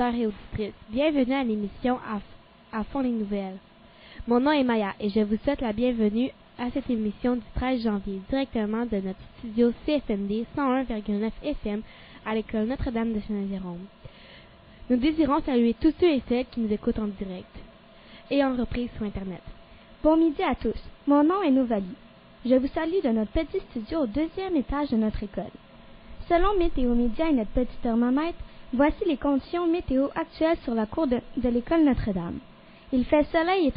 auditeurs et auditrices. Bienvenue à l'émission à fond les nouvelles. Mon nom est Maya et je vous souhaite la bienvenue à cette émission du 13 janvier, directement de notre studio CFMD 101,9 FM à l'école Notre-Dame de Saint-Jérôme. Nous désirons saluer tous ceux et celles qui nous écoutent en direct et en reprise sur Internet. Bon midi à tous. Mon nom est Novali. Je vous salue de notre petit studio au 2e étage de notre école. Selon Météo Média et notre petit thermomètre, voici les conditions météo actuelles sur la cour de l'école Notre-Dame. Il fait soleil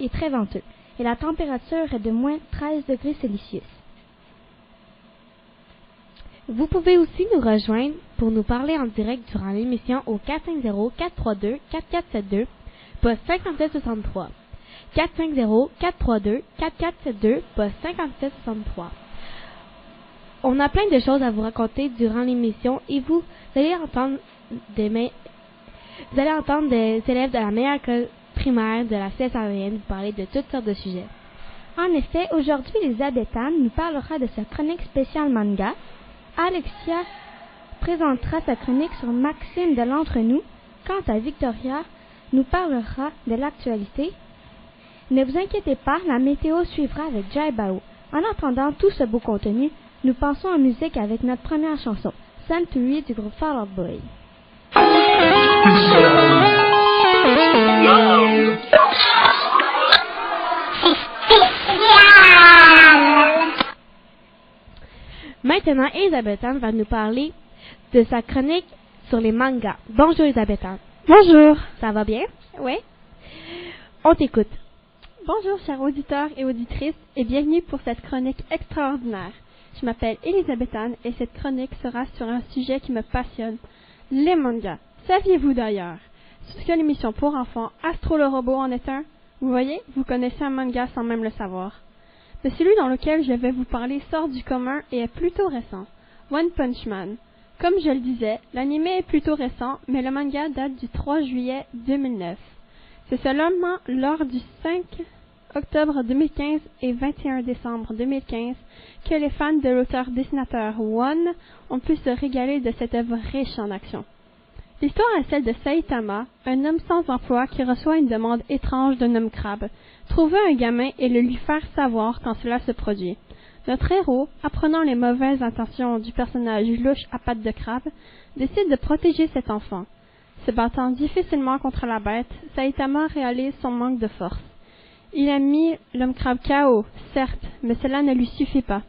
et très venteux, et la température est de moins 13 degrés Celsius. Vous pouvez aussi nous rejoindre pour nous parler en direct durant l'émission au 450-432-4472, poste 5763. 450-432-4472, poste 5763. On a plein de choses à vous raconter durant l'émission et vous allez entendre des élèves de la meilleure école primaire de la CSRN vous parler de toutes sortes de sujets. En effet, aujourd'hui, Elisabeth Anne nous parlera de sa chronique spéciale manga. Alexia présentera sa chronique sur Maxime de l'Entre-nous. Quant à Victoria, nous parlera de l'actualité. Ne vous inquiétez pas, la météo suivra avec Jai Bao. En attendant tout ce beau contenu, nous passons en musique avec notre première chanson, Century du groupe Fall Out Boy. Maintenant, Elisabeth Anne va nous parler de sa chronique sur les mangas. Bonjour Elisabeth Anne. Bonjour. Ça va bien? Oui. On t'écoute. Bonjour chers auditeurs et auditrices et bienvenue pour cette chronique extraordinaire. Je m'appelle Elisabeth Anne et cette chronique sera sur un sujet qui me passionne, les mangas. Saviez-vous d'ailleurs que l'émission pour enfants Astro le robot en est un? Vous voyez, vous connaissez un manga sans même le savoir. Mais celui dans lequel je vais vous parler sort du commun et est plutôt récent, One Punch Man. Comme je le disais, l'anime est plutôt récent, mais le manga date du 3 juillet 2009. C'est seulement lors du 5 octobre 2015 et 21 décembre 2015 que les fans de l'auteur-dessinateur One ont pu se régaler de cette œuvre riche en action. L'histoire est celle de Saitama, un homme sans emploi qui reçoit une demande étrange d'un homme crabe. Trouver un gamin et le lui faire savoir quand cela se produit. Notre héros, apprenant les mauvaises intentions du personnage louche à pattes de crabe, décide de protéger cet enfant. Se battant difficilement contre la bête, Saitama réalise son manque de force. Il a mis l'homme crabe KO, certes, mais cela ne lui suffit pas.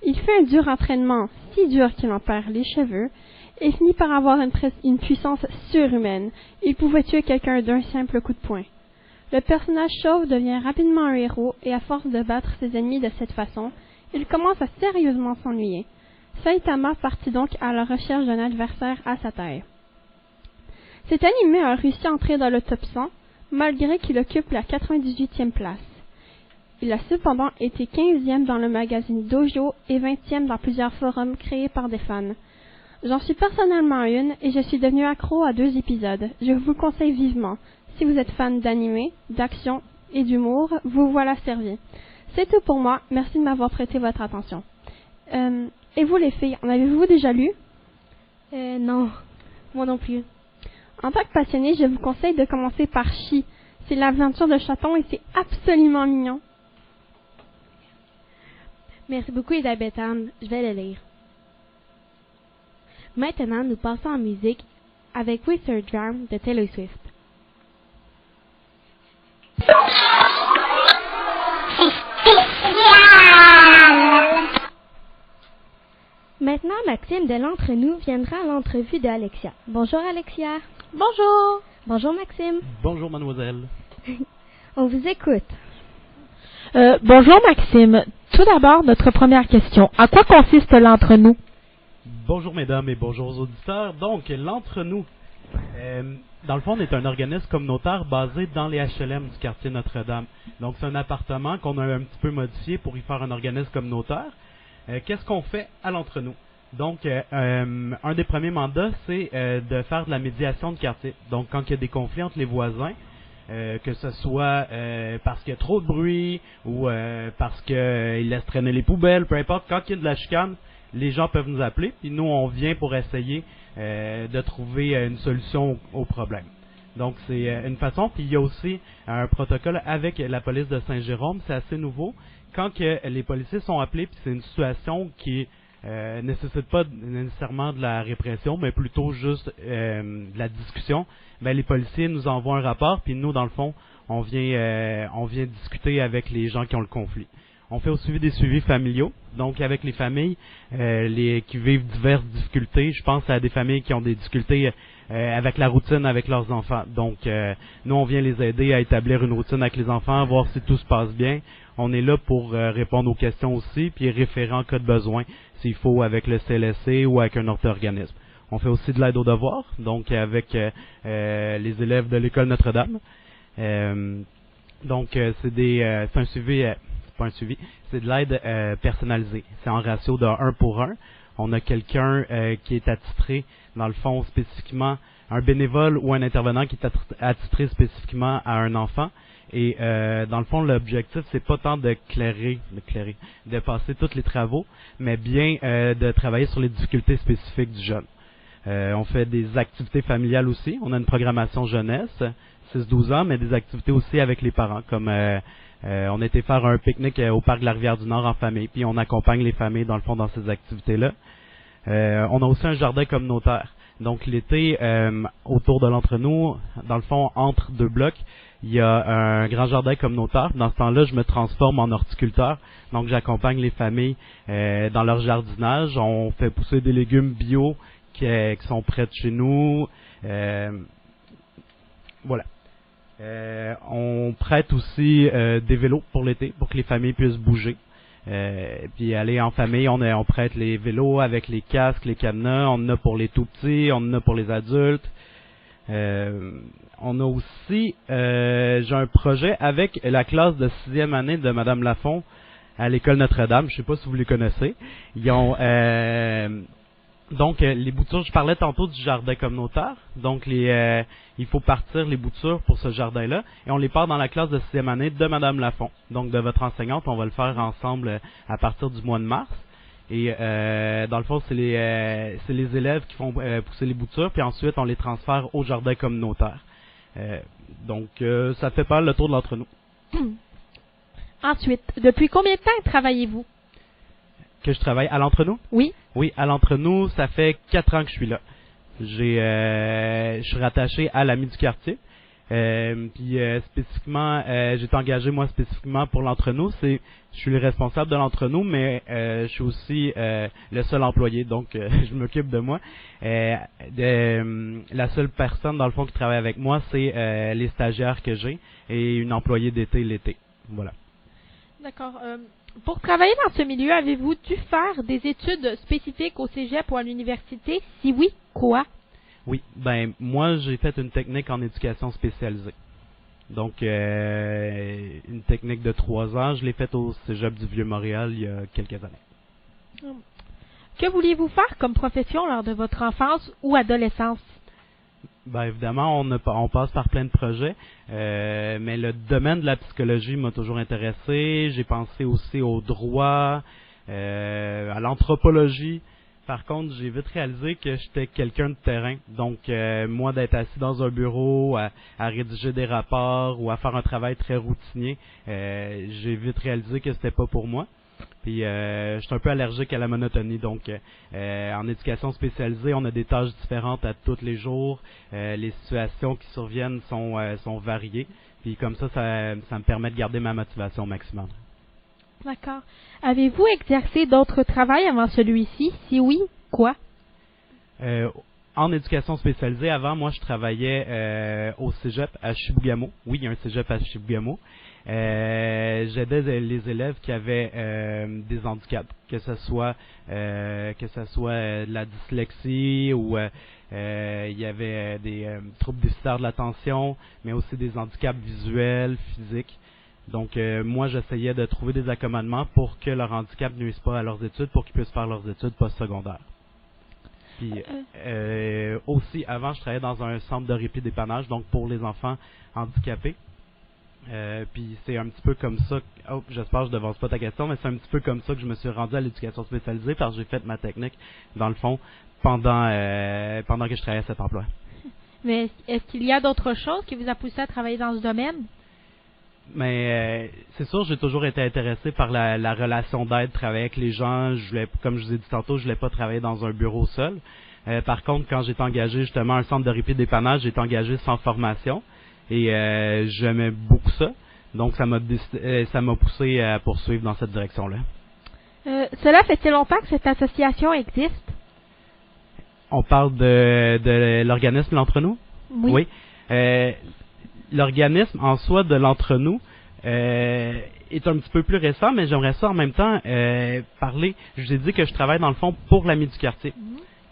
Il fait un dur entraînement, si dur qu'il en perd les cheveux, et finit par avoir une puissance surhumaine. Il pouvait tuer quelqu'un d'un simple coup de poing. Le personnage chauve devient rapidement un héros, et à force de battre ses ennemis de cette façon, il commence à sérieusement s'ennuyer. Saitama partit donc à la recherche d'un adversaire à sa taille. Cet animé a réussi à entrer dans le top 100, malgré qu'il occupe la 98e place. Il a cependant été 15e dans le magazine Dojo et 20e dans plusieurs forums créés par des fans. J'en suis personnellement une et je suis devenue accro à 2 épisodes. Je vous le conseille vivement. Si vous êtes fan d'animé, d'action et d'humour, vous voilà servi. C'est tout pour moi. Merci de m'avoir prêté votre attention. Et vous les filles, en avez-vous déjà lu? Non, moi non plus. En tant que passionné, je vous conseille de commencer par Chi. C'est l'aventure de chaton et c'est absolument mignon. Merci beaucoup Elisabeth Anne. Je vais le lire. Maintenant, nous passons en musique avec Wizard Drum de Taylor Swift. Maintenant, Maxime de l'Entre-nous viendra à l'entrevue de Alexia. Bonjour Alexia. Bonjour. Bonjour Maxime. Bonjour mademoiselle. On vous écoute. Bonjour Maxime. Tout d'abord, notre première question. À quoi consiste l'entre-nous? Bonjour mesdames et bonjour aux auditeurs. Donc, l'entre-nous, dans le fond, on est un organisme communautaire basé dans les HLM du quartier Notre-Dame. Donc, c'est un appartement qu'on a un petit peu modifié pour y faire un organisme communautaire. Qu'est-ce qu'on fait à l'entre-nous? Donc, un des premiers mandats, c'est de faire de la médiation de quartier. Donc, quand il y a des conflits entre les voisins, que ce soit parce qu'il y a trop de bruit ou parce qu'ils laissent traîner les poubelles, peu importe, quand il y a de la chicane, les gens peuvent nous appeler, puis nous, on vient pour essayer de trouver une solution au problème. Donc, c'est une façon. Puis, il y a aussi un protocole avec la police de Saint-Jérôme. C'est assez nouveau. Quand que les policiers sont appelés, puis c'est une situation qui nécessite pas nécessairement de la répression, mais plutôt juste de la discussion, ben, les policiers nous envoient un rapport, puis nous, dans le fond, on vient discuter avec les gens qui ont le conflit. On fait aussi des suivis familiaux, donc avec les familles qui vivent diverses difficultés. Je pense à des familles qui ont des difficultés avec la routine avec leurs enfants. Donc, nous, on vient les aider à établir une routine avec les enfants, voir si tout se passe bien. On est là pour répondre aux questions aussi, puis référer en cas de besoin, s'il faut avec le CLSC ou avec un autre organisme. On fait aussi de l'aide aux devoirs, donc avec les élèves de l'école Notre-Dame. Donc, c'est un suivi... c'est pas un suivi, c'est de l'aide personnalisée. C'est en ratio de 1 pour 1. On a quelqu'un qui est attitré, dans le fond, spécifiquement, un bénévole ou un intervenant qui est attitré spécifiquement à un enfant. Et dans le fond, l'objectif, c'est pas tant de passer tous les travaux, mais bien de travailler sur les difficultés spécifiques du jeune. On fait des activités familiales aussi. On a une programmation jeunesse, 6-12 ans, mais des activités aussi avec les parents, comme on a été faire un pique-nique au parc de la Rivière-du-Nord en famille, puis on accompagne les familles, dans le fond, dans ces activités-là. On a aussi un jardin communautaire. Donc, l'été, autour de l'entre-nous, dans le fond, entre deux blocs, il y a un grand jardin communautaire. Dans ce temps-là, je me transforme en horticulteur. Donc, j'accompagne les familles dans leur jardinage. On fait pousser des légumes bio qui sont près de chez nous. Voilà. On prête aussi des vélos pour l'été, pour que les familles puissent bouger. Puis aller en famille, on prête les vélos avec les casques, les cadenas. On en a pour les tout petits, on en a pour les adultes. On a aussi, j'ai un projet avec la classe de 6e année de Madame Lafont à l'école Notre-Dame. Je sais pas si vous les connaissez. Ils ont donc les boutures, je parlais tantôt du jardin communautaire. Donc il faut partir les boutures pour ce jardin-là et on les part dans la classe de 6e année de Madame Lafont. Donc de votre enseignante, on va le faire ensemble à partir du mois de mars. Et dans le fond, c'est les élèves qui font pousser les boutures, puis ensuite on les transfère au jardin communautaire. Donc ça fait pas le tour de l'entre-nous. Ensuite, depuis combien de temps travaillez-vous? Que je travaille à l'entre-nous? Oui. Oui, à l'entre-nous, ça fait 4 ans que je suis là. Je suis rattaché à l'Ami du quartier. Puis spécifiquement, j'ai été engagé moi spécifiquement pour l'entre-nous. Je suis le responsable de l'entre-nous, mais je suis aussi le seul employé, donc je m'occupe de moi. La seule personne dans le fond qui travaille avec moi, c'est les stagiaires que j'ai et une employée d'été l'été. Voilà. D'accord. Pour travailler dans ce milieu, avez-vous dû faire des études spécifiques au cégep ou à l'université? Si oui, quoi? Oui, ben moi j'ai fait une technique en éducation spécialisée. Donc une technique de 3 ans, je l'ai faite au Cégep du Vieux-Montréal il y a quelques années. Que vouliez-vous faire comme profession lors de votre enfance ou adolescence? Ben évidemment, on passe par plein de projets, mais le domaine de la psychologie m'a toujours intéressé. J'ai pensé aussi au droit, à l'anthropologie. Par contre, j'ai vite réalisé que j'étais quelqu'un de terrain. Donc, moi, d'être assis dans un bureau, à rédiger des rapports ou à faire un travail très routinier, j'ai vite réalisé que c'était pas pour moi. Puis, je suis un peu allergique à la monotonie. Donc, en éducation spécialisée, on a des tâches différentes à tous les jours. Les situations qui surviennent sont variées. Puis, comme ça me permet de garder ma motivation au maximum. D'accord. Avez-vous exercé d'autres travails avant celui-ci? Si oui, quoi? En éducation spécialisée, avant, moi, je travaillais au cégep à Chibougamau. Oui, il y a un cégep à Chibougamau. J'aidais les élèves qui avaient des handicaps, que ce soit de la dyslexie ou il y avait des troubles déficitaires de l'attention, mais aussi des handicaps visuels, physiques. Donc, moi, j'essayais de trouver des accommodements pour que leur handicap ne nuise pas à leurs études, pour qu'ils puissent faire leurs études postsecondaires. Puis, aussi, avant, je travaillais dans un centre de répit dépannage, donc pour les enfants handicapés. Puis c'est un petit peu comme ça, j'espère que je ne devance pas ta question, mais c'est un petit peu comme ça que je me suis rendu à l'éducation spécialisée, parce que j'ai fait ma technique, dans le fond, pendant que je travaillais à cet emploi. Mais est-ce qu'il y a d'autres choses qui vous a poussé à travailler dans ce domaine? Mais c'est sûr, j'ai toujours été intéressé par la relation d'aide, travailler avec les gens. Comme je vous ai dit tantôt, je voulais pas travailler dans un bureau seul. Par contre, quand j'ai été engagé justement à un centre de répit dépannage, j'ai été engagé sans formation et j'aimais beaucoup ça. Donc ça m'a poussé à poursuivre dans cette direction-là. Cela fait-il longtemps que cette association existe? On parle de l'organisme L'Entre Nous? Oui. L'organisme en soi de L'Entre Nous est un petit peu plus récent, mais j'aimerais ça en même temps parler. Je vous ai dit que je travaille dans le fond pour l'Ami du quartier.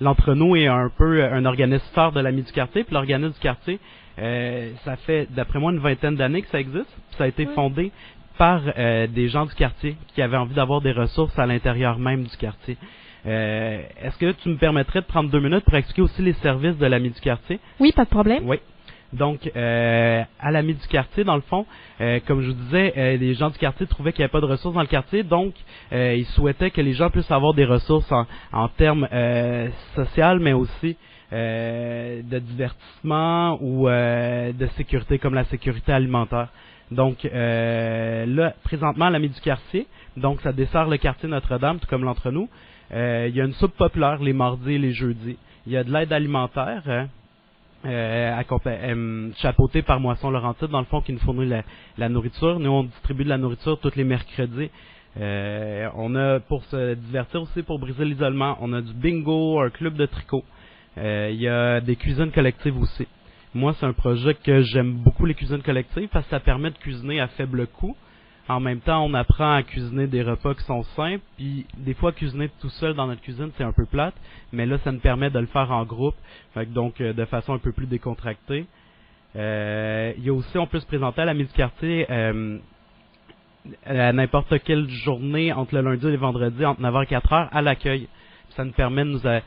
L'Entre Nous est un peu un organisme phare de l'Ami du quartier, puis l'organisme du quartier, ça fait d'après moi une 20aine d'années que ça existe. Ça a été fondé par des gens du quartier qui avaient envie d'avoir des ressources à l'intérieur même du quartier. Est-ce que tu me permettrais de prendre 2 minutes pour expliquer aussi les services de l'Ami du quartier? Oui, pas de problème. Oui. Donc, à l'Ami du quartier, dans le fond, comme je vous disais, les gens du quartier trouvaient qu'il n'y avait pas de ressources dans le quartier, donc ils souhaitaient que les gens puissent avoir des ressources en termes sociaux, mais aussi de divertissement ou de sécurité, comme la sécurité alimentaire. Donc, là, présentement, à l'Ami du quartier, donc ça dessert le quartier Notre-Dame, tout comme l'Entre Nous. Il y a une soupe populaire les mardis et les jeudis. Il y a de l'aide alimentaire, chapeauté par Moisson Laurentide, dans le fond, qui nous fournit la nourriture. Nous, on distribue de la nourriture tous les mercredis. On a, pour se divertir aussi, pour briser l'isolement, on a du bingo, un club de tricot. Il y a des cuisines collectives aussi. Moi, c'est un projet que j'aime beaucoup, les cuisines collectives, parce que ça permet de cuisiner à faible coût. En même temps, on apprend à cuisiner des repas qui sont simples, puis des fois, cuisiner tout seul dans notre cuisine, c'est un peu plate, mais là, ça nous permet de le faire en groupe, donc de façon un peu plus décontractée. Il y a aussi, on peut se présenter à l'Ami du quartier à n'importe quelle journée, entre le lundi et le vendredi, entre 9h et 4h, à l'accueil. Ça nous permet de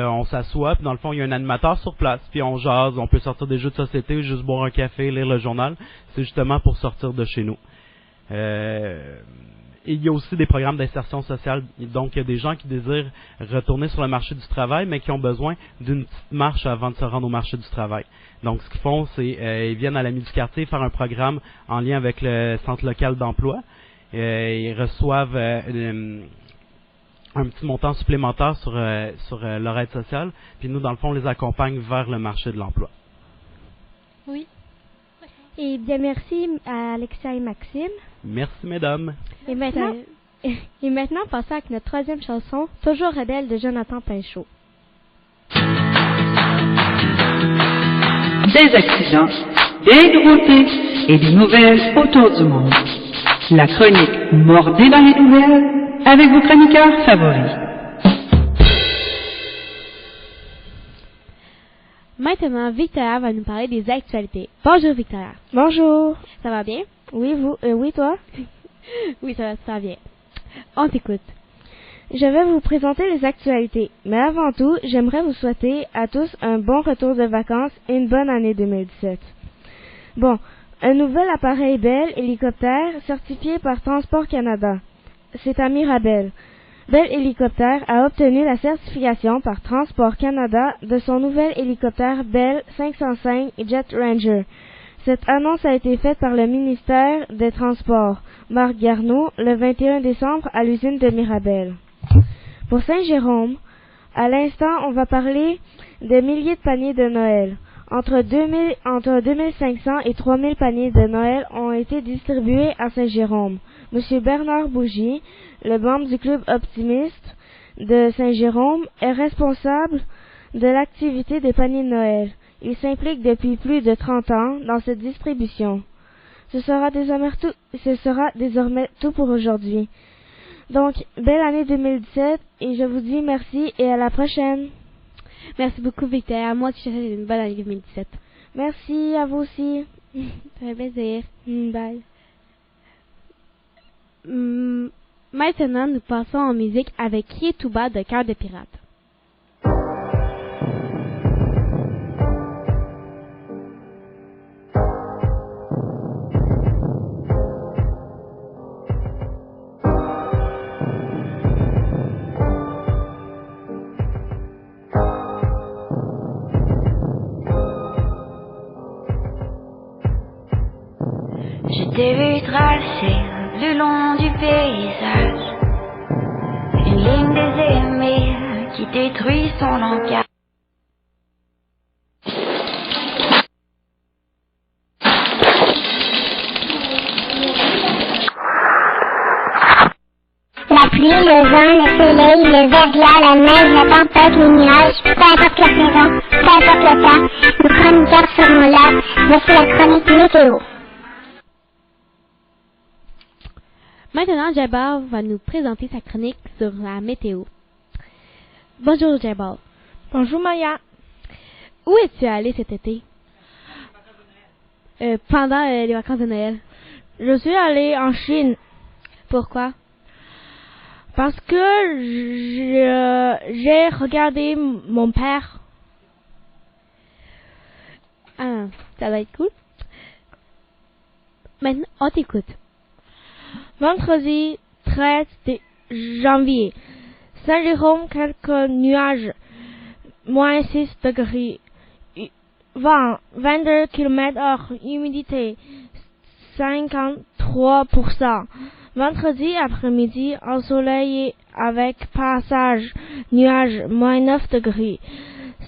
on s'assoit, puis dans le fond, il y a un animateur sur place, puis on jase, on peut sortir des jeux de société, juste boire un café, lire le journal. C'est justement pour sortir de chez nous. Et il y a aussi des programmes d'insertion sociale. Donc, il y a des gens qui désirent retourner sur le marché du travail, mais qui ont besoin d'une petite marche avant de se rendre au marché du travail. Donc, ce qu'ils font, c'est ils viennent à l'Ami du quartier faire un programme en lien avec le centre local d'emploi. Ils reçoivent un petit montant supplémentaire sur leur aide sociale, puis nous, dans le fond, on les accompagne vers le marché de l'emploi. Oui. Et bien, merci à Alexia et Maxime. Merci, mesdames. Et maintenant, passons avec notre troisième chanson, Toujours rebelle, de Jonathan Pinchot. Des accidents, des nouveautés et des nouvelles autour du monde. La chronique Mordée dans les nouvelles, avec vos chroniqueurs favoris. Maintenant, Victoria va nous parler des actualités. Bonjour, Victoria. Bonjour. Ça va bien? Oui, oui, toi? Oui, ça va bien. On t'écoute. Je vais vous présenter les actualités. Mais avant tout, j'aimerais vous souhaiter à tous un bon retour de vacances et une bonne année 2017. Bon, un nouvel appareil Bell hélicoptère certifié par Transport Canada. C'est à Mirabel. Bell Hélicoptère a obtenu la certification par Transport Canada de son nouvel hélicoptère Bell 505 Jet Ranger. Cette annonce a été faite par le ministère des Transports, Marc Garneau, le 21 décembre à l'usine de Mirabel. Pour Saint-Jérôme, à l'instant, on va parler des milliers de paniers de Noël. Entre 2500 et 3000 paniers de Noël ont été distribués à Saint-Jérôme. Monsieur Bernard Bougie, le membre du club optimiste de Saint-Jérôme, est responsable de l'activité des paniers de Noël. Il s'implique depuis plus de 30 ans dans cette distribution. Ce sera désormais tout pour aujourd'hui. Donc, belle année 2017 et je vous dis merci et à la prochaine. Merci beaucoup, Victoria. Moi aussi, je te souhaite une bonne année 2017. Merci à vous aussi. Ça fait plaisir. Bye. Maintenant, nous passons en musique avec Crier tout bas de Cœur de Pirate. t'ai vu tracer le long du paysage une ligne des aimés qui détruit son langage. La pluie, le vent, le soleil, le verglas, la neige, la tempête, les nuages, peu importe la saison, peu importe le temps, nos chroniqueurs seront là. Voici la chronique météo. Maintenant, Jabal va nous présenter sa chronique sur la météo. Bonjour Jabal. Bonjour Maya. Où es-tu allé cet été? Pendant les vacances de Noël. Je suis allé en Chine. Pourquoi? Parce que j'ai regardé mon père. Ah, ça va être cool. Maintenant, on t'écoute. Vendredi 13 janvier. Saint-Jérôme, quelques nuages. Moins 6 degrés. Vent, 22 km/h. Humidité, 53%. Vendredi après-midi, ensoleillé avec passage nuages, moins 9 degrés.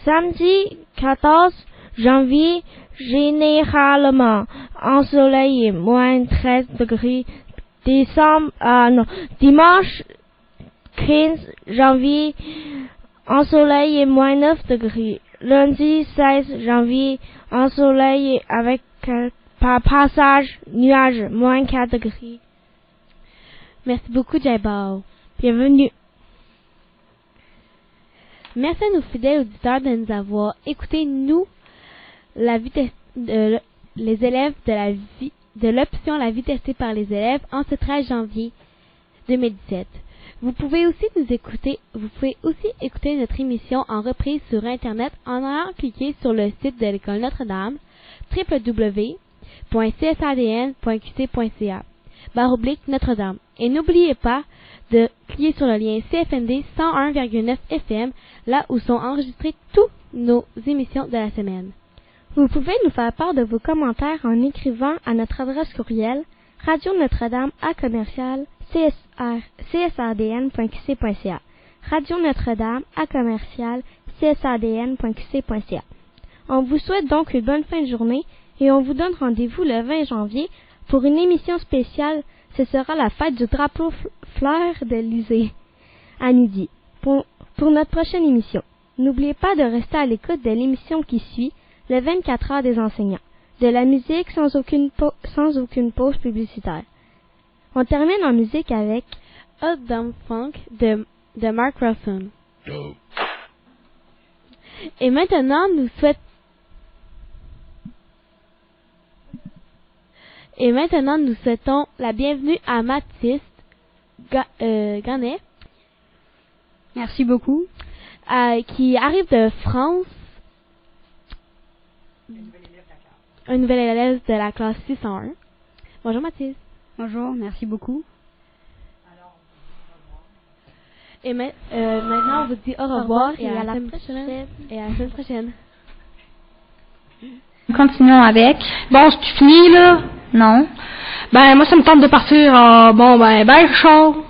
Samedi 14 janvier, généralement ensoleillé, moins 13 degrés. Dimanche 15 janvier, ensoleillé, moins 9 degrés. Lundi 16 janvier, ensoleillé avec passage nuages, moins 4 degrés. Merci beaucoup, Jabal. Bienvenue. Merci à nos fidèles auditeurs de nous avoir écoutés, les élèves de l'option La vie testée par les élèves en ce 13 janvier 2017. Vous pouvez aussi écouter notre émission en reprise sur Internet en allant cliquer sur le site de l'École Notre-Dame, www.csrdn.qc.ca/Notre-Dame. Et n'oubliez pas de cliquer sur le lien CFMD 101,9 FM, là où sont enregistrées toutes nos émissions de la semaine. Vous pouvez nous faire part de vos commentaires en écrivant à notre adresse courriel radio-notre-dame@csrdn.qc.ca. radio-notre-dame@csrdn.qc.ca. On vous souhaite donc une bonne fin de journée et on vous donne rendez-vous le 20 janvier pour une émission spéciale. Ce sera la fête du drapeau fleur de l'Élysée à midi. Pour notre prochaine émission, n'oubliez pas de rester à l'écoute de l'émission qui suit, le 24 heures des enseignants. De la musique sans aucune pause publicitaire. On termine en musique avec Hot Dumb Funk de Mark Ronson. Et maintenant, nous souhaitons la bienvenue à Mathis Ganet. Merci beaucoup. Qui arrive de France. Un nouvel élève de la classe 601. Bonjour Mathis. Bonjour, merci beaucoup. Et maintenant, on vous dit au revoir et à la semaine prochaine. Continuons avec. Bon, c'est fini là? Non. Ben, moi, ça me tente de partir en, ben chaud.